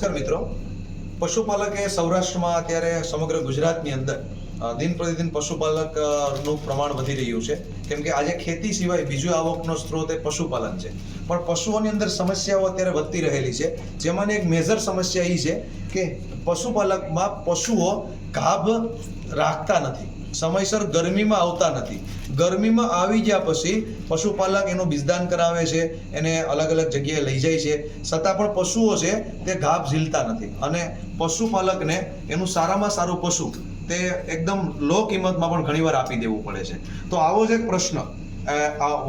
નમસ્કાર મિત્રો. પશુપાલક એ સૌરાષ્ટ્રમાં અત્યારે સમગ્ર ગુજરાતની અંદર દિન પ્રતિદિન પશુપાલકનું પ્રમાણ વધી રહ્યું છે, કેમ કે આજે ખેતી સિવાય બીજો આવકનો સ્ત્રોત એ પશુપાલન છે. પણ પશુઓની અંદર સમસ્યાઓ અત્યારે વધતી રહેલી છે, જેમાંની એક મેજર સમસ્યા એ છે કે પશુપાલકમાં પશુઓ ગાભ રાખતા નથી, સમયસર ગરમીમાં આવતા નથી. ગરમીમાં આવી ગયા પછી પશુપાલક એનું બીજદાન કરાવે છે, એને અલગ અલગ જગ્યાએ લઈ જાય છે, છતાં પણ પશુઓ છે તે ગાભ ઝીલતા નથી અને પશુપાલકને એનું સારામાં સારું પશુ તે એકદમ લો કિંમતમાં પણ ઘણીવાર આપી દેવું પડે છે. તો આવો જ એક પ્રશ્ન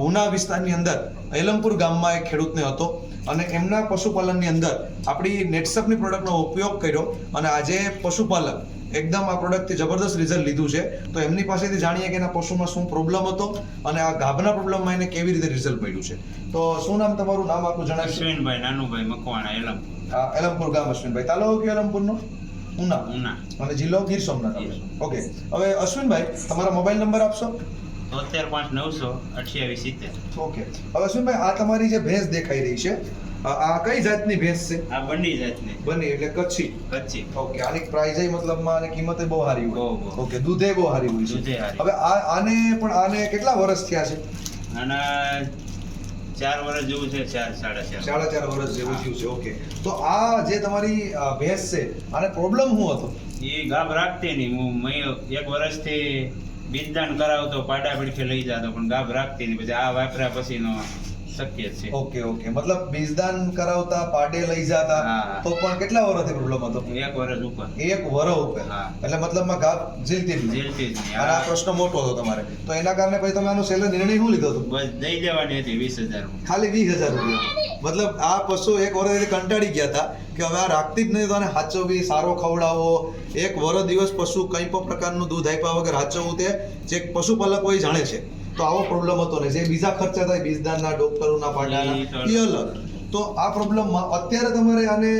ઉના વિસ્તારની અંદર એલમપુર ગામમાં એક ખેડૂતને હતો અને એમના પશુપાલનની અંદર આપણી નેટસપની પ્રોડક્ટનો ઉપયોગ કર્યો અને આજે પશુપાલક એકદમ આ પ્રોડક્ટથી જબરદસ્ત રિઝલ્ટ લીધું છે. તો એમની પાસેથી જાણીએ કે એના પશુમાં શું પ્રોબ્લેમ હતો અને આ ગાભના પ્રોબ્લેમમાં એને કેવી રીતે રિઝલ્ટ મળ્યું છે. તો શું નામ તમારું? નામ આપનું જણાવશો? અશ્વિનભાઈ નાનુભાઈ મકવાણા એલમપુર. એલમપુર ગામ. અશ્વિનભાઈ, તાલુકો કયો એલમપુરનો? ઉના. અને જિલ્લો ગીર સોમનાથ. ઓકે, હવે અશ્વિનભાઈ તમારા મોબાઈલ નંબર આપશો? 73592870. ઓકે, હવે અશ્વિનભાઈ આ તમારી જે ભેંસ દેખાઈ રહી છે આ કઈ જાતની ભેંસ છે? આ બંડી જાતની. બની એટલે કચ્છી. ઓકે, આની પ્રાઇસ મતલબમાં અને કિંમત બહુ સારી હોય. ઓકે, દૂધે બહુ સારી હોય છે. હવે આને કેટલા વર્ષ થયા છે? આના 4 વર્ષ જેવું છે. 4.5 વર્ષ જેવું થયું છે. ઓકે, તો આ જે તમારી ભેંસ છે આને પ્રોબ્લેમ શું હતો? એ ગાભ રાખતી નહીં. હું 1 વર્ષથી બીજદાન કરાવતો, પાડા પીડખે લઈ જતો, પણ ગાભ રાખતી નહીં. પછી આ વાપર્યા પછીનો શક્ય છે. ઓકે, મતલબ બીજદાન કરાવતા, પાડે લઈ જતા, તો પણ કેટલા વર્ષથી પ્રોબ્લેમ હતો? 1 વર્ષ ઉપર. 1 વર્ષ ઉપર. એટલે મતલબમાં ગાભ ઝીલતી જ નહીં. અને આ પ્રશ્ન મોટો હતો તમારે, તો એના કારણે પછી તમે આનો છેલ્લે નિર્ણય શું લીધો હતો? બસ દઈ દેવાની હતી 20,000. ખાલી 20,000 રૂપિયા. મતલબ આ પશુ 1 વર્ષથી કંટાળી ગયા હતા કે હવે આ રાખતી જ નહીં, તો આને હાચવવી, સારો ખવડાવો, 1 વર્ષ દિવસ પશુ કંઈ પણ પ્રકારનું દૂધ આપ્યા વગર હાચવવું, તે જે પશુપાલક હોય જાણે છે. તો આવો પ્રોબ્લેમ હતો ને, જે બીજા ખર્ચા થાય બીજદાનના, ડોક્ટરોના, પાડાના, એ અલગ. તો આ પ્રોબ્લેમમાં અત્યારે તમારે આને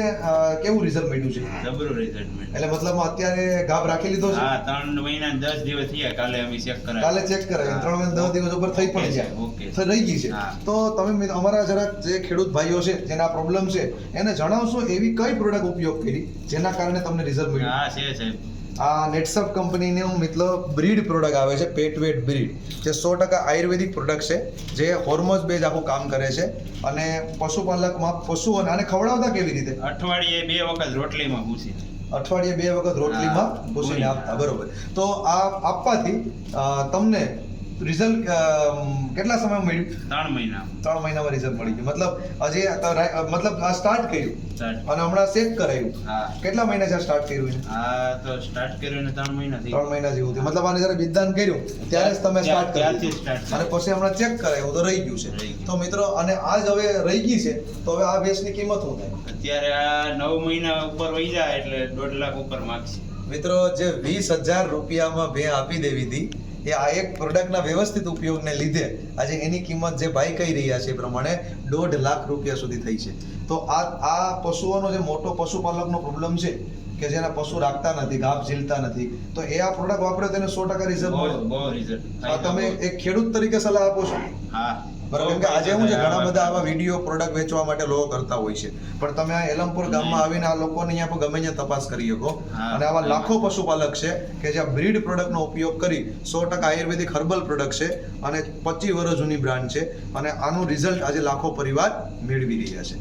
કેવું રિઝલ્ટ મળ્યું છે? જબરું રિઝલ્ટ મળ્યું. એટલે મતલબમાં અત્યારે ગાભ રાખી લીધો છે? હા, 3 મહિના 10 દિવસ થયા. કાલે અમે ચેક કરાવ્યું. કાલે ચેક કરાવ્યું. 3 મહિના 10 દિવસ ઉપર થઈ પણ ગયા. ઓકે, રહી ગઈ છે. તો તમે અમારા જરાક જે ખેડૂત ભાઈઓ છે જેના પ્રોબ્લેમ છે એને જણાવશો એવી કઈ પ્રોડક્ટ ઉપયોગ કરી જેના કારણે તમને રિઝલ્ટ મળ્યું? હા છે સાહેબ. આ નેટસપ કંપનીનું મતલબ બ્રીડ પ્રોડક્ટ આવે છે, પેટવેટ બ્રીડ, જે 100% આયુર્વેદિક પ્રોડક્ટ છે, જે હોર્મોન્સ બેઝ આખું કામ કરે છે. અને પશુપાલકમાં પશુઓને આને ખવડાવતા કેવી રીતે? અઠવાડિયે 2 વખત રોટલીમાં ભૂસી. અઠવાડિયે 2 વખત રોટલીમાં ભૂસીને આપતા. બરોબર. તો આ આપવાથી તમને રિઝલ્ટ કેટલા સમયમાં મળ્યું? 3 મહિના. 3 મહિનામાં રિઝલ્ટ મળી ગયું. મતલબ આ સ્ટાર્ટ કર્યું અને હમણાં ચેક કરાયું. કેટલા મહિના છે સ્ટાર્ટ કર્યું છે? હા, તો સ્ટાર્ટ કર્યું ને 3 મહિના થઈ. 3 મહિના જેવું થયું. મતલબ આને જ્યારે બીજદાન કર્યું ત્યારે જ તમે સ્ટાર્ટ કર્યું અને પછી હમણાં ચેક કરાયું તો રહી ગયું છે. તો મિત્રો, અને આ જ હવે રહી ગઈ છે, તો હવે આ ભેંસની કિંમત શું થાય? અત્યારે આ 9 મહિના ઉપર વહી જાય એટલે 1.5 લાખ ઉપર માંગશે. મિત્રો, જે 20,000 રૂપિયામાં ભેં આપી દેવી હતી, એ આ એક પ્રોડક્ટના વ્યવસ્થિત ઉપયોગને લીધે આજે એની કિંમત જે ભાઈ કહી રહ્યા છે એ પ્રમાણે 1.5 લાખ રૂપિયા સુધી થઈ છે. તો આ પશુઓનો જે મોટો પશુપાલકનો પ્રોબ્લેમ છે કે જેના પશુ રાખતા નથી, ગાભ ઝીલતા નથી, તો એ આ પ્રોડક્ટ વાપરે તેને 100% રિઝલ્ટ મળે. બહુ રિઝલ્ટ. તમે એક ખેડૂત તરીકે સલાહ આપો છો? હા, બરાબર. કેમ કે આજે હું છે ઘણા બધા આવા વિડીયો પ્રોડક્ટ વેચવા માટે લોકો કરતા હોય છે, પણ તમે આ એલમપુર ગામમાં આવીને આ લોકોને અહીંયા પણ ગમે ત્યાં તપાસ કરી શકો. અને આવા લાખો પશુપાલક છે કે જે બ્રીડ પ્રોડક્ટનો ઉપયોગ કરી 100% આયુર્વેદિક હર્બલ પ્રોડક્ટ છે અને 25 વર્ષ જૂની બ્રાન્ડ છે અને આનું રિઝલ્ટ આજે લાખો પરિવાર મેળવી રહ્યા છે.